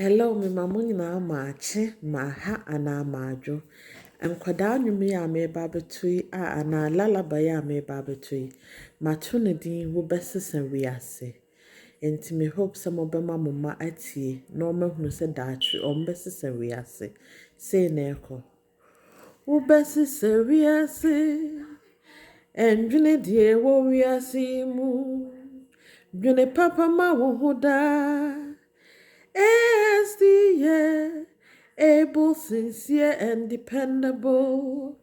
Hello, me mamuni na maache, maha ana majo. Nkwadaa nnwom yi a meba abɛto yi anaa lullaby a meba abɛto yi, mato ne din wobɛsesa wiase. Enti me hope sɛ mobɛma mo mma atie na ɔmahunu sɛ daakye ɔmbɛsesa wiase. Sei na ɛkɔ. Wobɛsesa wiase, ɛndwene deɛ ɛwɔ wiase yi mu. Dwene papa ma wo ho daa. ASD, able, sincere, and dependable.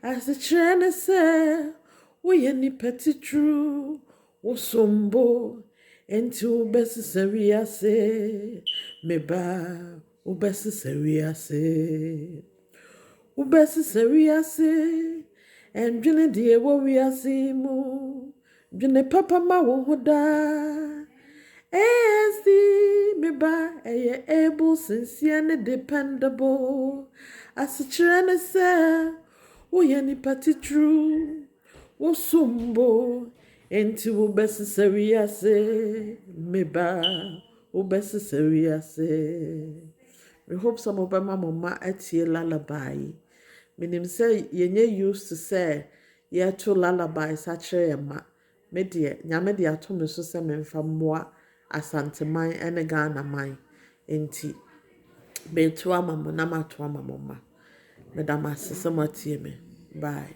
As the trainer said, we any petty true, usumbo, into necessary say, me ba, ubesisary say, and Jenny dear, what we are seeing, Jenny papa ma wohoda. ASD me ba able, sincere and dependable. As a trainer said, we any party true, wo sumbo, into necessary say, me ba, necessary say. We hope some of my mama at ye lullaby. Meaning say ye used to say, ye to lullaby such a ma. Media, Yamadia to me so some from moi. Asanteman ene Ghana man enti beto ama mo na mato ama mo ma medam asese matie me bye.